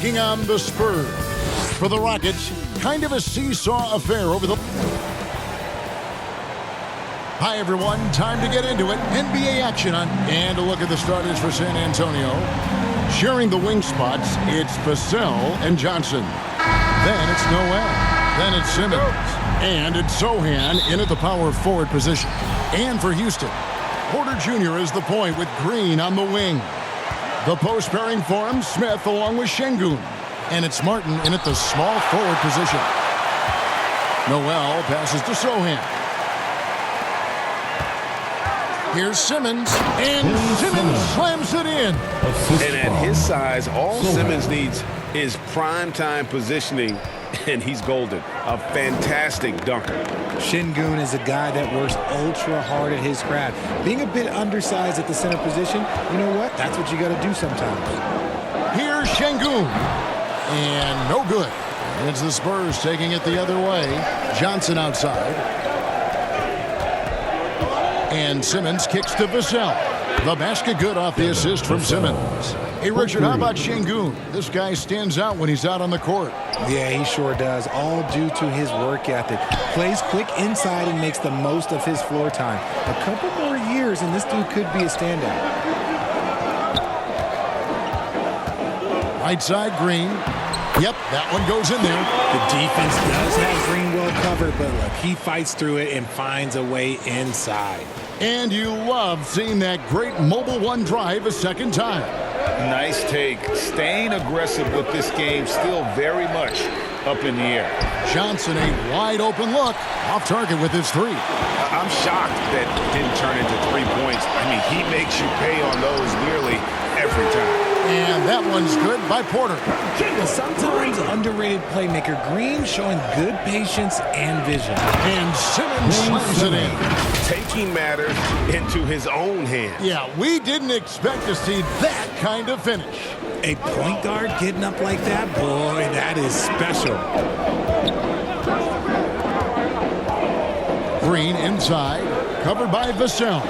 taking on the Spurs. For the Rockets, kind of a seesaw affair over the... Hi, everyone. Time to get into it. NBA action on. And a look at the starters for San Antonio. Sharing the wing spots, it's Vassell and Johnson. Then it's Noel. Then it's Simmons. And it's Sochan in at the power forward position. And for Houston, Porter Jr. is the point with Green on the wing. The post pairing forms Smith along with Şengün. And it's Martin in at the small forward position. Noel passes to Sochan. Here's Simmons, and Simmons slams it in. And at his size, all Simmons needs is prime-time positioning, and he's golden. A fantastic dunker. Şengün is a guy that works ultra hard at his craft. Being a bit undersized at the center position, you know what? That's what you got to do sometimes. Here's Şengün, and no good. It's the Spurs taking it the other way. Johnson outside. And Simmons kicks to Vassell. The basket good off the assist from Simmons. Hey, Richard, how about Şengün? This guy stands out when he's out on the court. Yeah, he sure does, all due to his work ethic. Plays quick inside and makes the most of his floor time. A couple more years and this dude could be a standout. Right side, Green. Yep, that one goes in there. The defense does have Green well covered, but look, he fights through it and finds a way inside. And you love seeing that great mobile one drive a second time. Nice take. Staying aggressive with this game, still very much up in the air. Johnson, a wide open look. Off target with his three. I'm shocked that didn't turn into 3 points. I mean, he makes you pay on those nearly every time. And that one's good by Porter. Sometimes underrated playmaker Green showing good patience and vision. And Simmons slams it in. Taking matters into his own hands. Yeah, we didn't expect to see that kind of finish. A point guard getting up like that, boy, that is special. Green inside, covered by Vassell.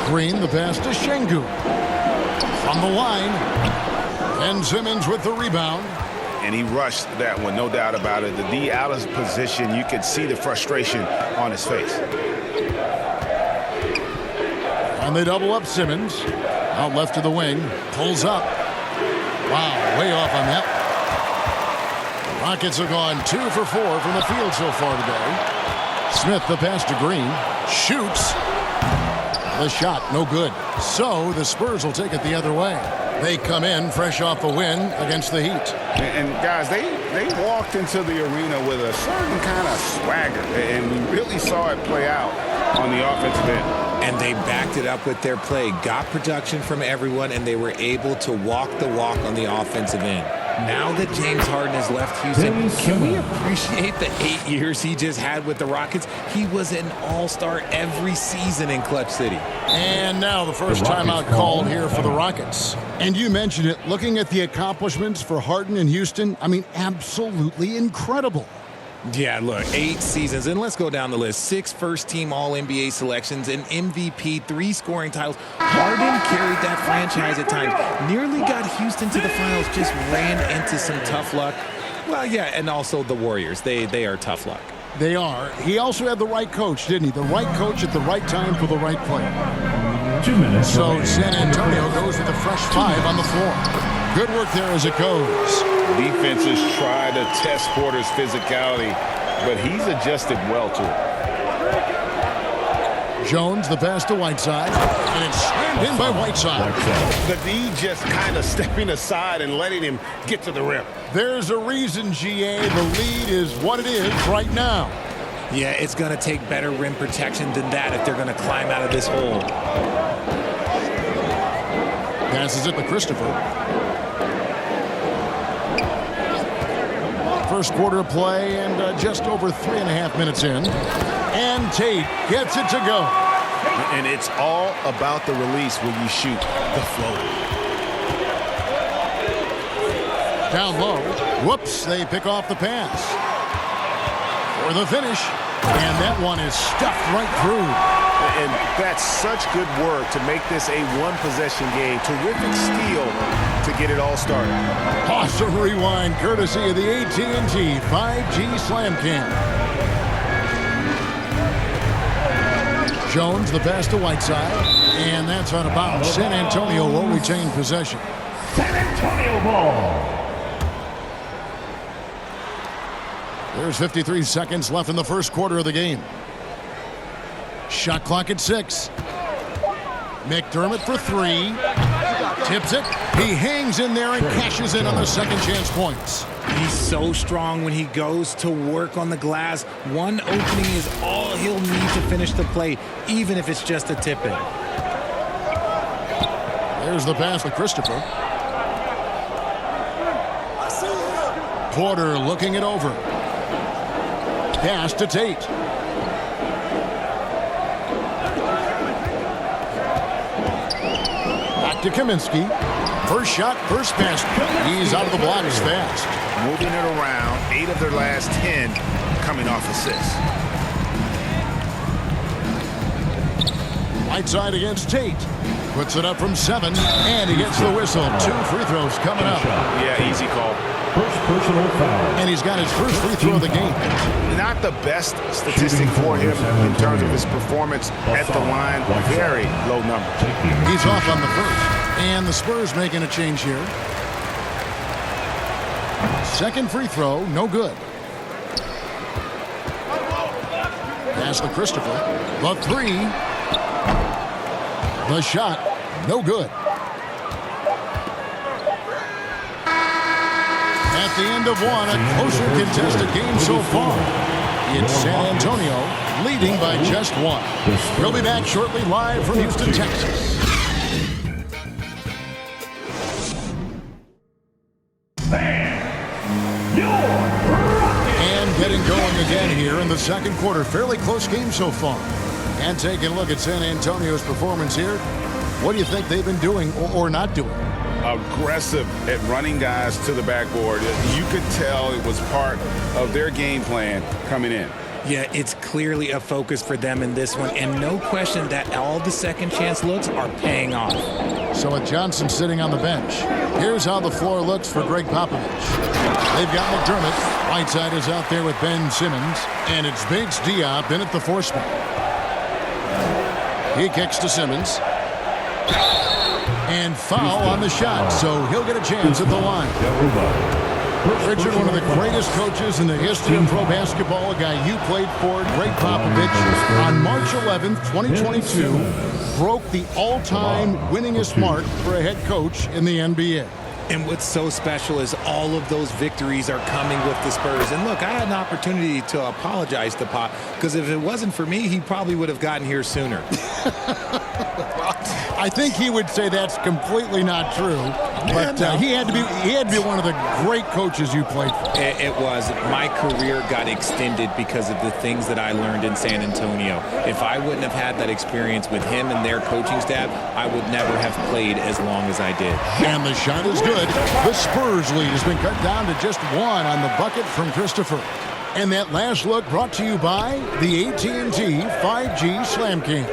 Green the pass to Şengün. On the line, and Simmons with the rebound. And he rushed that one, no doubt about it. The D out of position, you could see the frustration on his face. And they double up Simmons. Out left to the wing, pulls up. Wow, way off on that. The Rockets have gone 2 for 4 from the field so far today. Smith the pass to Green, shoots. The shot, no good. So the Spurs will take it the other way. They come in fresh off a win against the Heat. And guys, they walked into the arena with a certain kind of swagger, and we really saw it play out on the offensive end. And they backed it up with their play, got production from everyone, and they were able to walk the walk on the offensive end. Now that James Harden has left Houston, can we appreciate the 8 years he just had with the Rockets? He was an all-star every season in Clutch City. And now the first timeout called here for the Rockets. And you mentioned it, looking at the accomplishments for Harden in Houston, I mean, absolutely incredible. Yeah, look, 8 seasons, and let's go down the list. 6 first-team All-NBA selections, an MVP, 3 scoring titles. Harden carried that franchise at times, nearly got Houston to the finals, just ran into some tough luck. Well, yeah, and also the Warriors. They are tough luck. They are. He also had the right coach, didn't he? The right coach at the right time for the right play. 2 minutes. So San Antonio goes with a fresh 5 on the floor. Good work there as it goes. Defenses try to test Porter's physicality, but he's adjusted well to it. Jones, the pass to Whiteside, and it's slammed in by Whiteside. The D just kind of stepping aside and letting him get to the rim. There's a reason, GA, the lead is what it is right now. Yeah, it's going to take better rim protection than that if they're going to climb out of this hole. Passes it to Christopher. First quarter play and just over 3.5 minutes in. And Tate gets it to go. And it's all about the release when you shoot the floater. Down low. Whoops, they pick off the pass. For the finish, And that one is stuffed right through. And that's such good work to make this a one-possession game. Terrific steal to get it all started. Awesome rewind courtesy of the AT&T 5G Slam Cam. Jones, the pass to Whiteside. And that's out of bounds. San Antonio will retain possession. San Antonio ball. There's 53 seconds left in the first quarter of the game. Shot clock at 6. McDermott for 3. Tips it. He hangs in there and cashes in on the second chance points. He's so strong when he goes to work on the glass. One opening is all he'll need to finish the play, even if it's just a tip-in. There's the pass to Christopher. Porter looking it over. Pass to Tate. Back to Kaminsky. First shot, first pass. He's out of the blocks fast. Moving it around. 8 of their last 10 coming off assists. Whiteside against Tate. Puts it up from 7, and he gets the whistle. 2 free throws coming up. Yeah, easy call. First personal foul. And he's got his first free throw of the game. Not the best statistic for him in terms of his performance at the line. Very low number. He's off on the first. And the Spurs making a change here. Second free throw, no good. Pass to Christopher. The 3. The shot, no good. At the end of one, a closer contested game so far. It's San Antonio leading by just 1. We'll be back shortly live from Houston, Texas. And getting going again here in the second quarter. Fairly close game so far. And taking a look at San Antonio's performance here. What do you think they've been doing or not doing? Aggressive at running guys to the backboard. You could tell it was part of their game plan coming in. Yeah, it's clearly a focus for them in this one, and no question that all the second chance looks are paying off. So with Johnson sitting on the bench, here's how the floor looks for Greg Popovich. They've got McDermott. Whiteside is out there with Ben Simmons, and it's Bates Diop in at the 4 spot. He kicks to Simmons. And foul on the shot, so he'll get a chance at the line. Richard, one of the greatest coaches in the history of pro basketball, a guy you played for, Greg Popovich, on March 11th, 2022, broke the all-time winningest mark for a head coach in the NBA. And what's so special is all of those victories are coming with the Spurs. And look, I had an opportunity to apologize to Pop, because if it wasn't for me, he probably would have gotten here sooner. I think he would say that's completely not true, but he had to be one of the great coaches you played for. It was. My career got extended because of the things that I learned in San Antonio. If I wouldn't have had that experience with him and their coaching staff, I would never have played as long as I did. And the shot is good. The Spurs lead has been cut down to just 1 on the bucket from Christopher. And that last look brought to you by the AT&T 5G Slam Cam.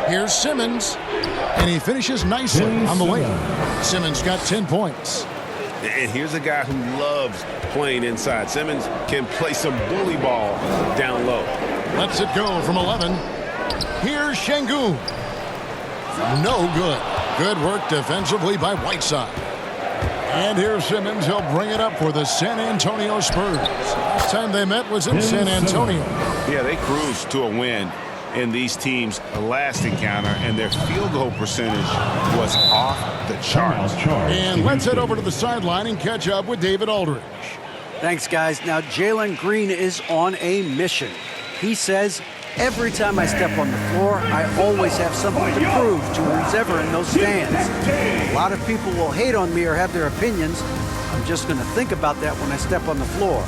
Here's Simmons, and he finishes nicely on the layup. Simmons got 10 points. And here's a guy who loves playing inside. Simmons can play some bully ball down low. Lets it go from 11. Here's Şengün. No good. Good work defensively by Whiteside. And here's Simmons. He'll bring it up for the San Antonio Spurs. Last time they met was in San Antonio. Yeah, they cruised to a win in these teams' last encounter, and their field goal percentage was off the charts. And let's head over to the sideline and catch up with David Aldridge. Thanks, guys. Now, Jalen Green is on a mission. He says, every time I step on the floor, I always have something to prove to who's ever in those stands. A lot of people will hate on me or have their opinions. I'm just going to think about that when I step on the floor.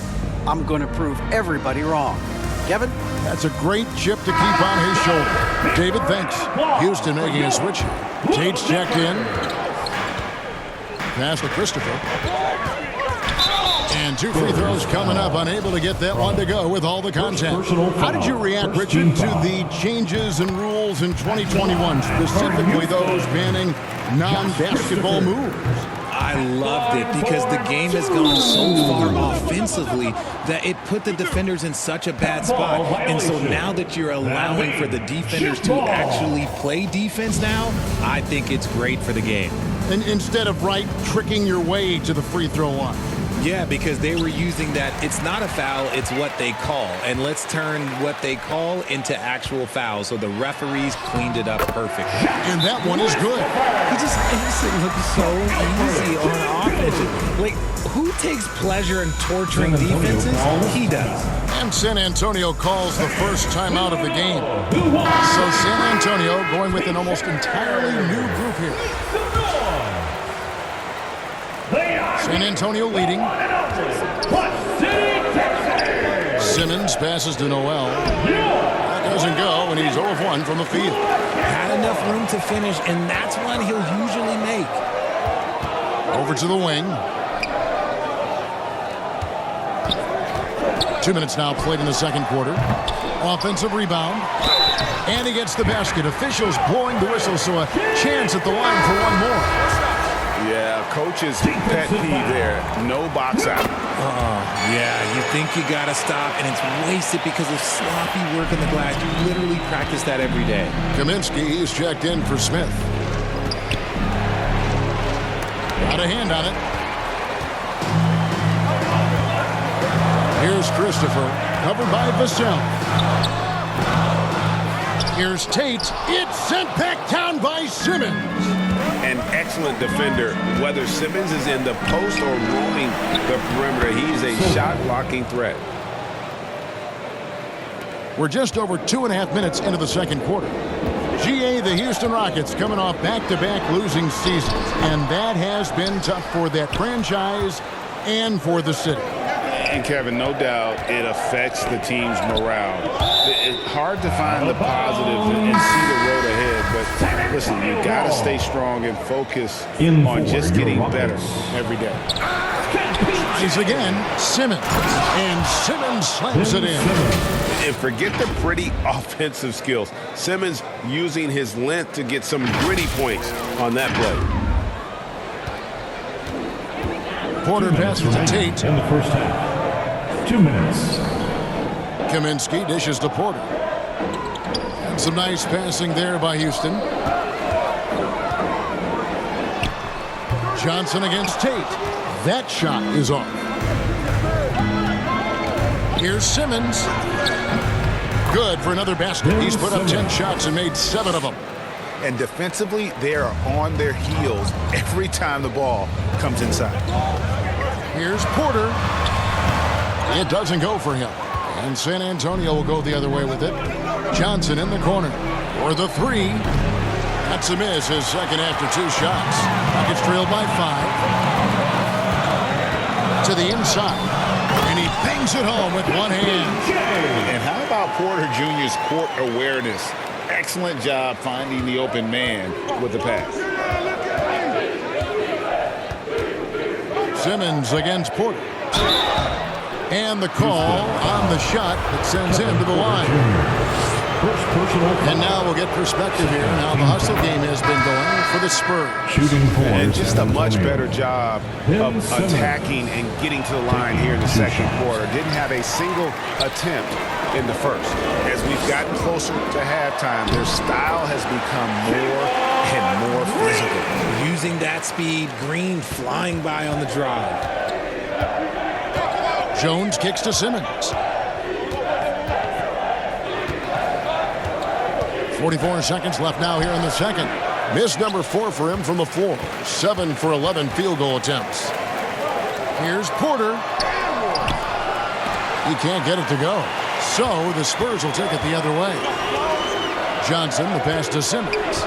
I'm going to prove everybody wrong. Kevin? That's a great chip to keep on his shoulder. David, thanks. Houston making a switch. Tate's checked in. Pass to Christopher. And 2 free throws coming up, unable to get that one to go with all the contact. Personal How did you foul. react, First Richard, team to foul. the changes in rules in 2021, specifically those banning non-basketball moves? I loved it because the game has gone so far offensively that it put the defenders in such a bad spot. And so now that you're allowing for the defenders to actually play defense now, I think it's great for the game. And instead of tricking your way to the free throw line. Yeah, because they were using that. It's not a foul, it's what they call. And let's turn what they call into actual fouls. So the referees cleaned it up perfectly. And that one is good. He just makes it look so easy on offense. Like, who takes pleasure in torturing defenses? He does. And San Antonio calls the first timeout of the game. So San Antonio going with an almost entirely new group here. San Antonio leading. Simmons passes to Noel. That doesn't go, and he's 0 of 1 from the field. Had enough room to finish, and that's one he'll usually make. Over to the wing. 2 minutes now played in the second quarter. Offensive rebound. And he gets the basket. Officials blowing the whistle, so a chance at the line for one more. Yeah, coach's pet peeve there. No box out. Yeah, you think you got to stop, and it's wasted because of sloppy work on the glass. You literally practice that every day. Kaminsky is checked in for Smith. Got a hand on it. Here's Christopher, covered by Vassell. Here's Tate. It's sent back down by Simmons. An excellent defender, whether Simmons is in the post or roaming the perimeter. He's a shot-blocking threat. We're just over 2.5 minutes into the second quarter. GA, the Houston Rockets, coming off back-to-back losing seasons, and that has been tough for that franchise and for the city. And Kevin, no doubt it affects the team's morale. It's hard to find the positives and see the road ahead, but listen, you got to stay strong and focus on just getting better every day. Is again Simmons, and Simmons slams it in. And forget the pretty offensive skills. Simmons using his length to get some gritty points on that play. Porter passes to Tate. In the first half. 2 minutes. Kaminsky dishes to Porter. And some nice passing there by Houston. Johnson against Tate. That shot is off. Here's Simmons. Good for another basket. He's put up 10 shots and made 7 of them. And defensively, they are on their heels every time the ball comes inside. Here's Porter. It doesn't go for him. And San Antonio will go the other way with it. Johnson in the corner for the three. That's a miss, his second after 2 shots. Rockets trailed by 5. To the inside. And he bangs it home with one hand. And how about Porter Jr.'s court awareness? Excellent job finding the open man with the pass. Simmons against Porter. And the call on the shot that sends him to the line. First personal foul. And now we'll get perspective here on how the hustle game has been going for the Spurs. Shooting for And just a San much Antonio. better job of attacking and getting to the line here in the second quarter. Didn't have a single attempt in the first. As we've gotten closer to halftime, their style has become more and more physical. Using that speed, Green flying by on the drive. Jones kicks to Simmons. 44 seconds left now here in the second. Miss number 4 for him from the floor. 7 for 11 field goal attempts. Here's Porter. He can't get it to go. So the Spurs will take it the other way. Johnson, the pass to Simmons.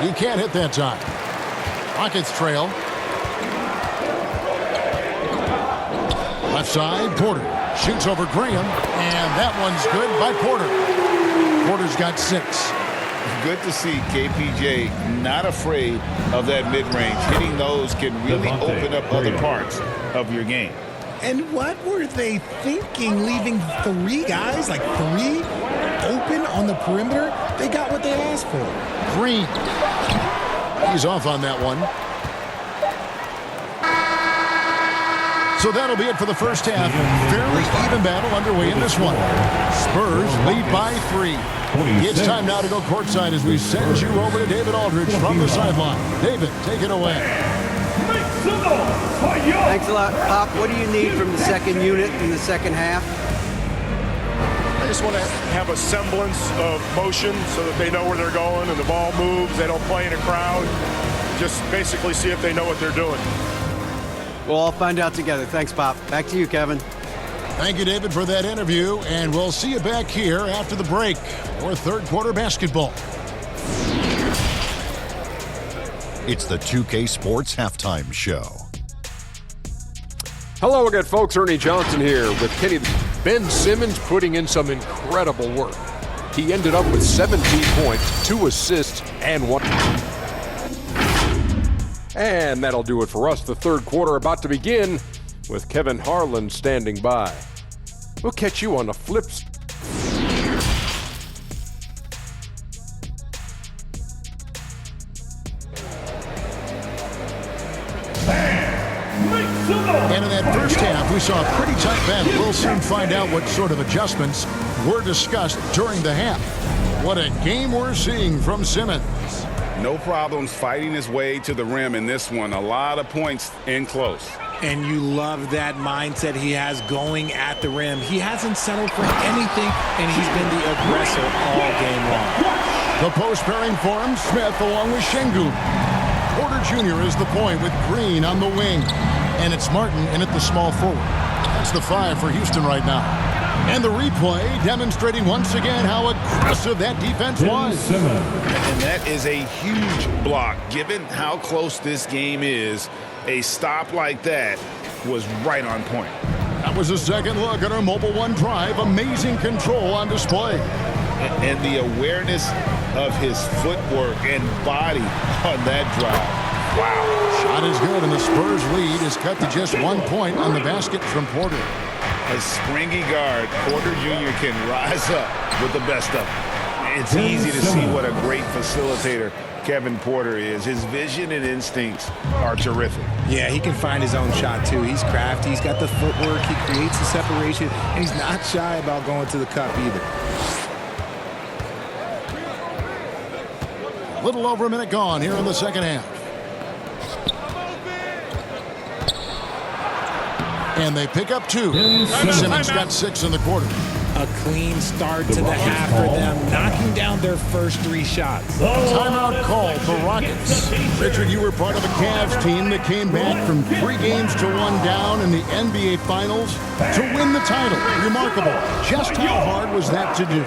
He can't hit that time. Rockets trail. Left side, Porter shoots over Graham, and that one's good by Porter. Porter's got 6. good to see KPJ not afraid of that mid-range. Hitting those can really open up other parts of your game. And what were they thinking, leaving 3 guys, like 3, open on the perimeter? They got what they asked for. Green. He's off on that one. So that'll be it for the first half. Fairly even battle underway in this one. Spurs lead by 3. It's time now to go courtside as we send you over to David Aldridge from the sideline. David, take it away. Thanks a lot, Pop. What do you need from the second unit in the second half? I just want to have a semblance of motion so that they know where they're going and the ball moves. They don't play in a crowd. Just basically see if they know what they're doing. We'll all find out together. Thanks, Pop. Back to you, Kevin. Thank you, David, for that interview, and we'll see you back here after the break for third quarter basketball. It's the 2K Sports Halftime Show. Hello again, folks. Ernie Johnson here with Kenny. Ben Simmons putting in some incredible work. He ended up with 17 points, 2 assists, and 1. And that'll do it for us. The third quarter about to begin with Kevin Harlan standing by. We'll catch you on the flips. And in that first half, we saw a pretty tight battle. We'll soon find out what sort of adjustments were discussed during the half. What a game we're seeing from Simmons. No problems fighting his way to the rim in this one. A lot of points in close. And you love that mindset he has going at the rim. He hasn't settled for anything, and he's been the aggressor all game long. The post pairing for him, Smith along with Şengün. Porter Jr. is the point with Green on the wing. And it's Martin in at the small forward. That's the 5 for Houston right now. And the replay demonstrating once again how aggressive that defense was. And that is a huge block. Given how close this game is, a stop like that was right on point. That was a second look at our Mobile One drive. Amazing control on display. And the awareness of his footwork and body on that drive. Wow. Shot is good, and the Spurs lead is cut to just 1 point on the basket from Porter. A springy guard, Porter Jr. can rise up with the best of them. It's easy to see what a great facilitator Kevin Porter is. His vision and instincts are terrific. Yeah, he can find his own shot, too. He's crafty. He's got the footwork. He creates the separation, and he's not shy about going to the cup either. A little over a minute gone here in the second half. And they pick up 2. Simmons got 6 in the quarter. A clean start to the half for them, knocking down their first 3 shots. Timeout called the Rockets. Richard, you were part of a Cavs team that came back from 3 games to 1 down in the NBA Finals to win the title. Remarkable. Just how hard was that to do?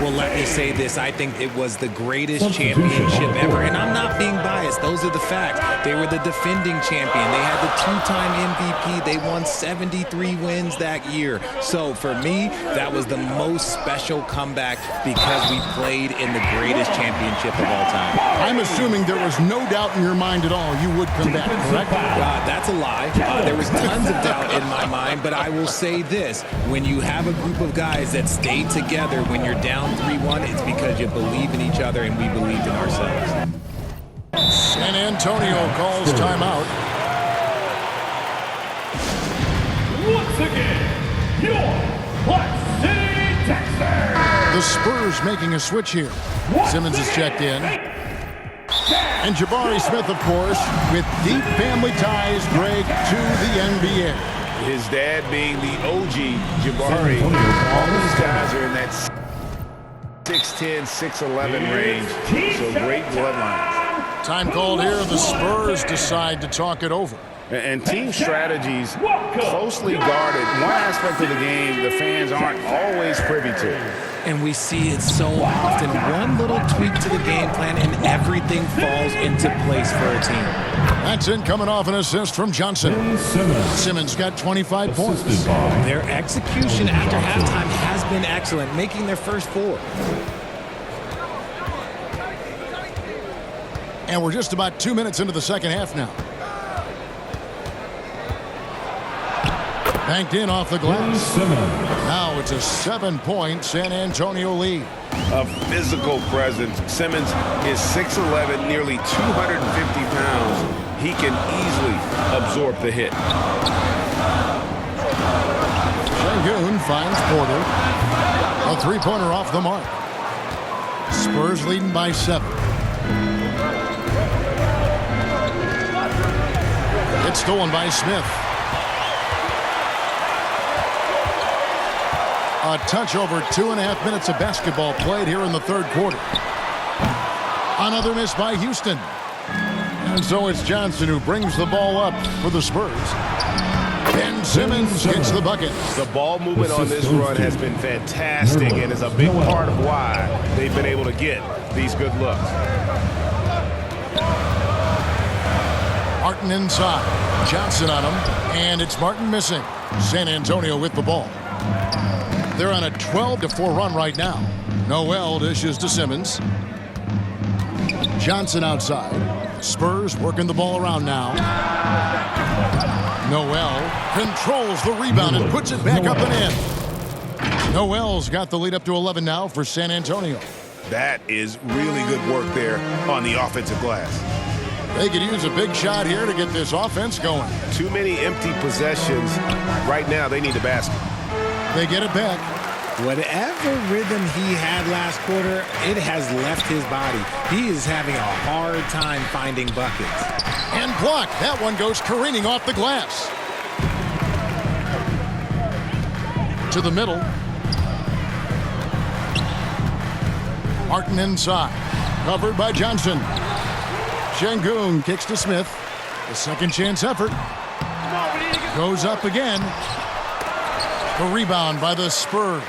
Well, let me say this. I think it was the greatest championship ever. And I'm not being biased. Those are the facts. They were the defending champion. They had the 2-time MVP. They won 73 wins that year. So for me, that was the most special comeback because we played in the greatest championship of all time. I'm assuming there was no doubt in your mind at all you would come back, correct? That's a lie. There was tons of doubt in my mind, but I will say this. When you have a group of guys that stay together when you're down 3-1, it's because you believe in each other and we believed in ourselves. San Antonio calls timeout. Once again, your Clutch City Texans. The Spurs making a switch here. Simmons is checked in. And Jabari Smith, of course, with deep family ties, Greg, to the NBA. His dad being the OG Jabari. All these guys are in that 6'10", 6'11" range. So great bloodlines. Time called here. The Spurs decide to talk it over. And team strategies closely guarded. One aspect of the game the fans aren't always privy to. And we see it so often. One little tweak to the game plan and everything falls into place for a team. That's in coming off an assist from Johnson. Simmons got 25 points. Their execution after halftime has been excellent, making their first 4. And we're just about 2 minutes into the second half now. Banked in off the glass. Now it's a 7-point San Antonio lead. A physical presence. Simmons is 6'11", nearly 250 pounds. He can easily absorb the hit. Sengun finds Porter. A three-pointer off the mark. Spurs leading by 7. It's stolen by Smith. A touch over 2.5 minutes of basketball played here in the third quarter. Another miss by Houston. And so it's Johnson who brings the ball up for the Spurs. Ben Simmons gets the bucket. The ball movement on this run has been fantastic and is a big part of why they've been able to get these good looks. Martin inside. Johnson on him. And it's Martin missing. San Antonio with the ball. They're on a 12-4 run right now. Noel dishes to Simmons. Johnson outside. Spurs working the ball around now. Noel controls the rebound and puts it back up and in. Noel's got the lead up to 11 now for San Antonio. That is really good work there on the offensive glass. They could use a big shot here to get this offense going. Too many empty possessions. Right now, they need the basket. They get it back. Whatever rhythm he had last quarter, it has left his body. He is having a hard time finding buckets. And blocked. That one goes careening off the glass. To the middle. Martin inside. Covered by Johnson. Sengun kicks to Smith. The second chance effort. Goes up again. The rebound by the Spurs.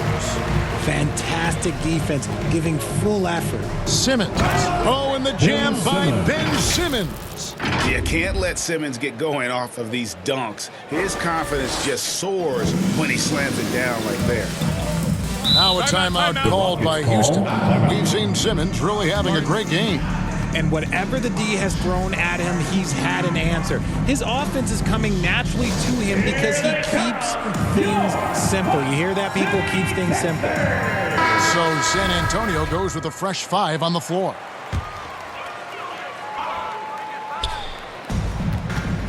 Fantastic defense, giving full effort. Simmons. Oh, and the jam by Ben Simmons. You can't let Simmons get going off of these dunks. His confidence just soars when he slams it down like there. Now a timeout called by Houston. We've seen Simmons really having a great game. And whatever the D has thrown at him, he's had an answer. His offense is coming naturally to him because he keeps things simple. You hear that, people? Keeps things simple. So San Antonio goes with a fresh 5 on the floor.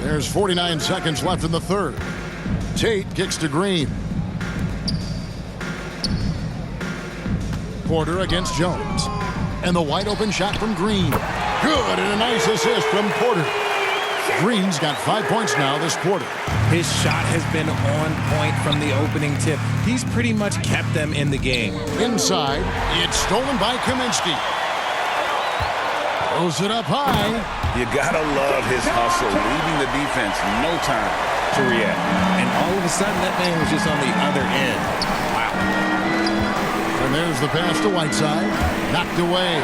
There's 49 seconds left in the third. Tate kicks to Green. Porter against Jones. And the wide open shot from Green. Good, and a nice assist from Porter. Green's got 5 points now this quarter. His shot has been on point from the opening tip. He's pretty much kept them in the game. Inside, it's stolen by Kaminsky. Throws it up high. You gotta love his hustle, leaving the defense no time to react. And all of a sudden, that man was just on the other end. Wow. And there's the pass to Whiteside. Knocked away.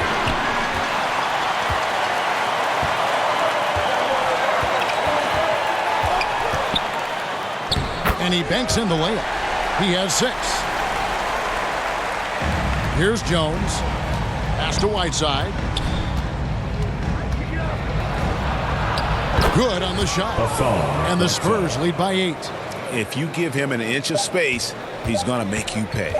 And he banks in the layup. He has 6. Here's Jones. Pass to Whiteside. Good on the shot. And the Spurs lead by 8. If you give him an inch of space, he's gonna make you pay.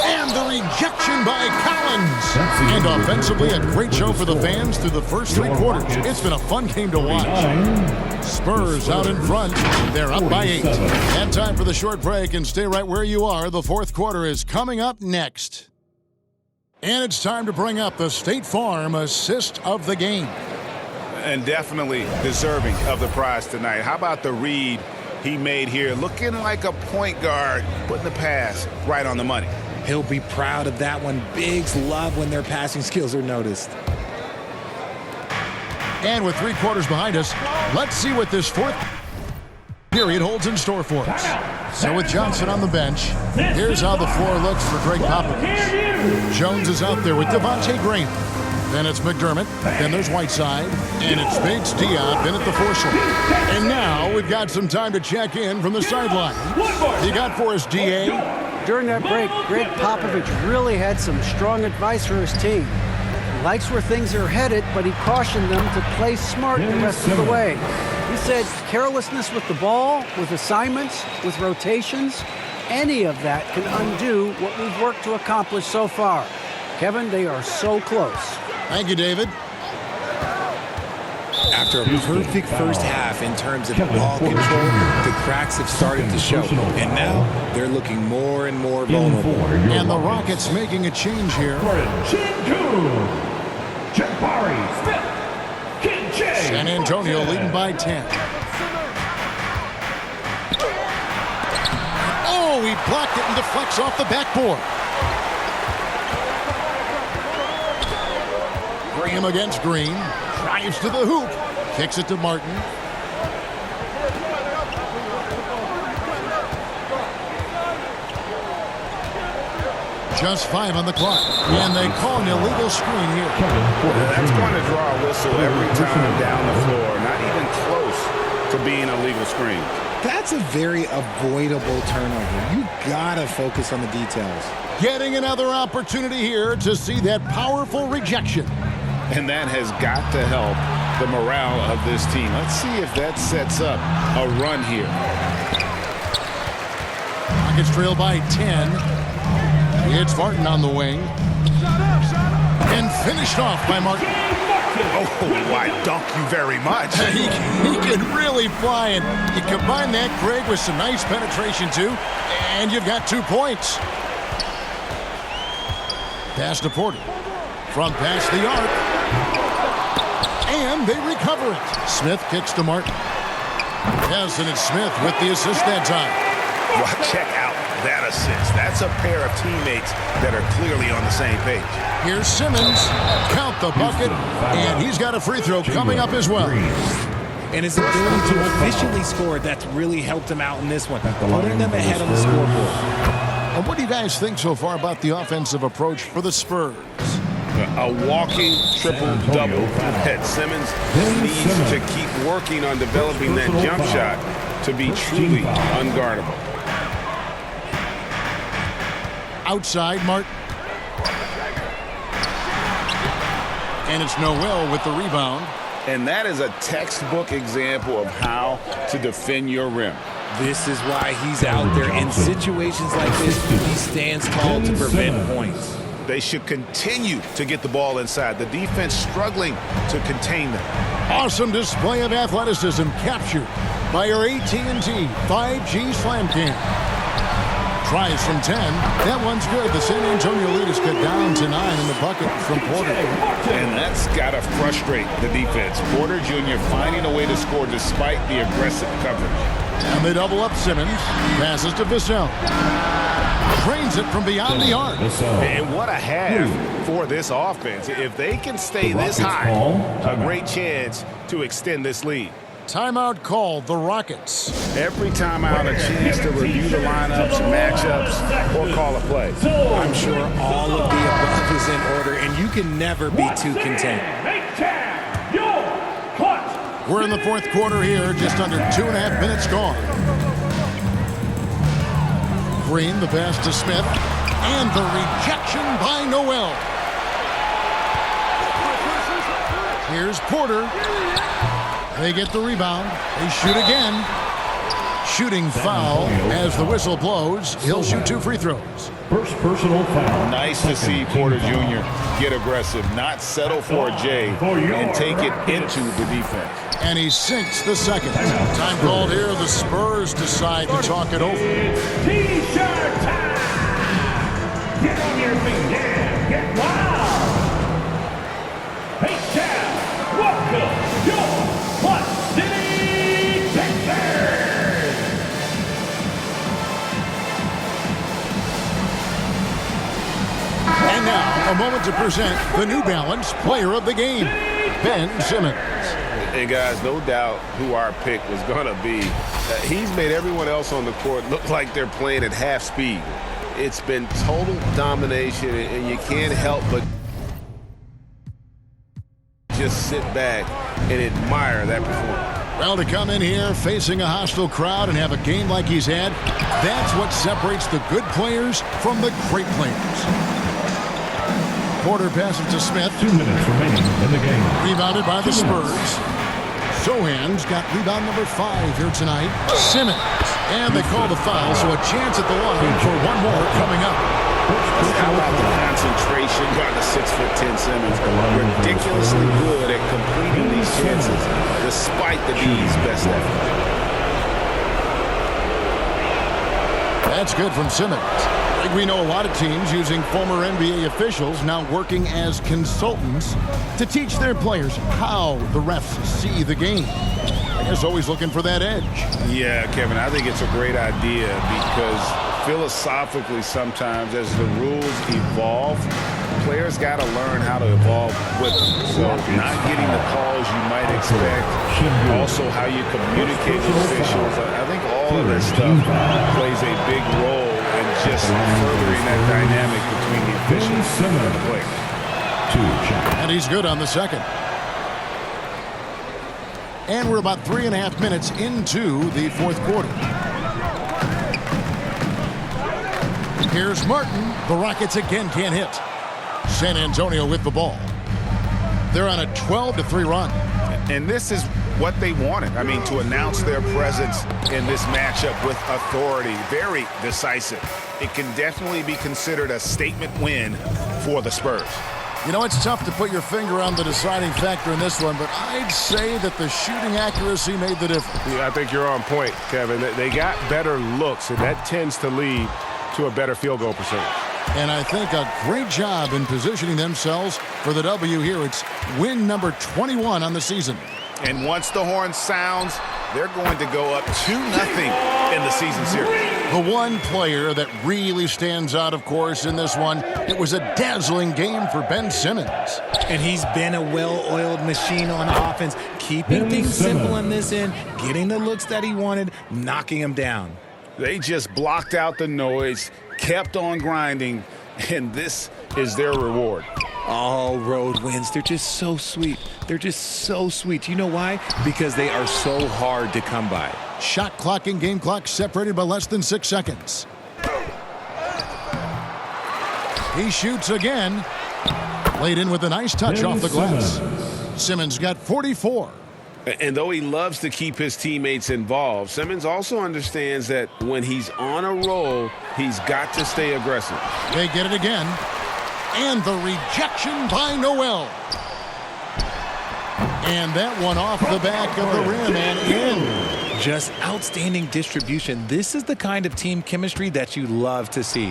And the rejection by Collins. And offensively, a great show for the fans through the first 3 quarters. It's been a fun game to watch. Spurs out in front. They're up by 8. And time for the short break, and stay right where you are. The fourth quarter is coming up next. And it's time to bring up the State Farm assist of the game. And definitely deserving of the prize tonight. How about the read he made here? Looking like a point guard, putting the pass right on the money. He'll be proud of that one. Bigs love when their passing skills are noticed. And with 3 quarters behind us, let's see what this fourth period holds in store for us. So with Johnson on the bench, here's how the floor looks for Greg Popovich. Jones is out there with Devontae Graham. Then it's McDermott. Then there's Whiteside. And it's Bates Diop in at the 4 slot. And now we've got some time to check in from the sideline. You got for us, DA? During that break, Greg Popovich really had some strong advice for his team. likes where things are headed, but he cautioned them to play smart the rest of the way. He said carelessness with the ball, with assignments, with rotations, any of that can undo what we've worked to accomplish so far. Kevin, they are so close. Thank you, David. After a perfect first half in terms of ball control, the cracks have started to show. And now they're looking more and more vulnerable. And the Rockets making a change here. San Antonio leading by 10. Oh, he blocked it and deflects off the backboard. Graham against Green. Drives to the hoop. Kicks it to Martin. Just 5 on the clock. And they call an illegal screen here. That's going to draw a whistle every time down the floor. Not even close to being a legal screen. That's a very avoidable turnover. You gotta focus on the details. Getting another opportunity here to see that powerful rejection. And that has got to help the morale of this team. Let's see if that sets up a run here. Rockets trail by 10. It's Martin on the wing. And finished off by Martin. Oh, I dunk you very much. He can really fly, and you combine that, Greg, with some nice penetration, too, and you've got 2 points. Pass to Porter. From past the arc. And they recover it. Smith kicks to Martin. Yes, and it's Smith with the assist that time. Well, check out that assist. That's a pair of teammates that are clearly on the same page. Here's Simmons. Count the bucket. And he's got a free throw coming up as well. And his ability to efficiently score, that's really helped him out in this one, putting them ahead on the scoreboard. And what do you guys think so far about the offensive approach for the Spurs? A walking triple-double that Simmons needs to keep working on developing that jump shot to be truly unguardable. Outside, Martin. And it's Noel with the rebound. And that is a textbook example of how to defend your rim. This is why he's out there in situations like this. He stands tall to prevent points. They should continue to get the ball inside. The defense struggling to contain them. Awesome display of athleticism captured by your AT&T 5G Slam Cam. Tries from 10. That one's good. The San Antonio lead is cut down to 9 in the bucket from Porter. And that's got to frustrate the defense. Porter Jr. finding a way to score despite the aggressive coverage. And they double up Simmons. Passes to Vassell. Drains it from beyond the arc. And what a half for this offense. If they can stay this high, a great chance to extend this lead. Timeout called, the Rockets. Every timeout, a chance to review the lineups, matchups, or call a play. I'm sure all of the above is in order, and you can never be too content. We're in the 4th quarter here, just under 2.5 minutes gone. Green, the pass to Smith, and the rejection by Noel. Here's Porter. They get the rebound. They shoot again. Shooting foul as the whistle blows. He'll shoot 2 free throws. First personal foul. Nice to see Porter Jr. get aggressive, not settle for a J, and take it into the defense. And he sinks the second. Time called here. The Spurs decide to talk it over. T-shirt time! Get on your feet and get wild! Hey, Chad, welcome your Clutch City Texans! And now, a moment to present the New Balance Player of the Game, Ben Simmons. And guys, no doubt who our pick was going to be. He's made everyone else on the court look like they're playing at half speed. It's been total domination, and you can't help but just sit back and admire that performance. Well, to come in here facing a hostile crowd and have a game like he's had, that's what separates the good players from the great players. Porter passes to Smith. 2 minutes remaining in the game. Rebounded by the 2 minutes. Spurs. Sohan's got rebound number 5 here tonight. Simmons. And they call the foul, so a chance at the line for one more coming up. How about the concentration by the 6'10" Simmons? Ridiculously good at completing these chances despite the D's best effort. That's good from Simmons. Like we know a lot of teams using former NBA officials now working as consultants to teach their players how the refs see the game. I guess always looking for that edge. Yeah, Kevin, I think it's a great idea because philosophically sometimes as the rules evolve, players got to learn how to evolve with them. So not getting the calls you might expect, also how you communicate with officials. I think all of that stuff plays a big role in just furthering that dynamic between the officials and the players. And he's good on the second. And we're about 3.5 minutes into the fourth quarter. Here's Martin. The Rockets again can't hit. San Antonio with the ball. They're on a 12-3 run. And this is what they wanted. I mean, to announce their presence in this matchup with authority. Very decisive. It can definitely be considered a statement win for the Spurs. You know, it's tough to put your finger on the deciding factor in this one, but I'd say that the shooting accuracy made the difference. Yeah, I think you're on point, Kevin. They got better looks, and that tends to lead to a better field goal percentage. And I think a great job in positioning themselves for the W here. It's win number 21 on the season. And once the horn sounds, they're going to go up 2-0 in the season series. The one player that really stands out, of course, in this one, it was a dazzling game for Ben Simmons. And he's been a well-oiled machine on offense, keeping things simple in this end, getting the looks that he wanted, knocking him down. They just blocked out the noise, kept on grinding, and this is their reward. All road wins. They're just so sweet. They're just so sweet. You know why? Because they are so hard to come by. Shot clock and game clock separated by less than 6 seconds. He shoots again. Laid in with a nice touch off the glass. Simmons got 44. And though he loves to keep his teammates involved, Simmons also understands that when he's on a roll, he's got to stay aggressive. They get it again. And the rejection by Noel. And that one off the back of the rim and in. Just outstanding distribution. This is the kind of team chemistry that you love to see.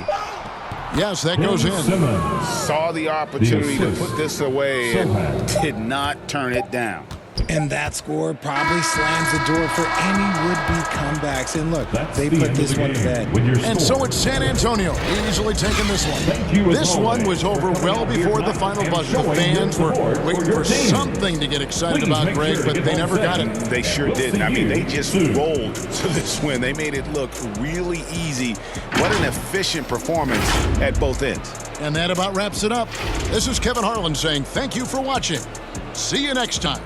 Yes, that goes in. Saw the opportunity to put this away and did not turn it down. And that score probably slams the door for any would-be comebacks. And look, they put this one to bed. And so it's San Antonio easily taking this one. This one was over well before the final buzzer. The fans were waiting for something to get excited about, Greg, but they never got it. They sure didn't. I mean, they just rolled to this win. They made it look really easy. What an efficient performance at both ends. And that about wraps it up. This is Kevin Harlan saying thank you for watching. See you next time.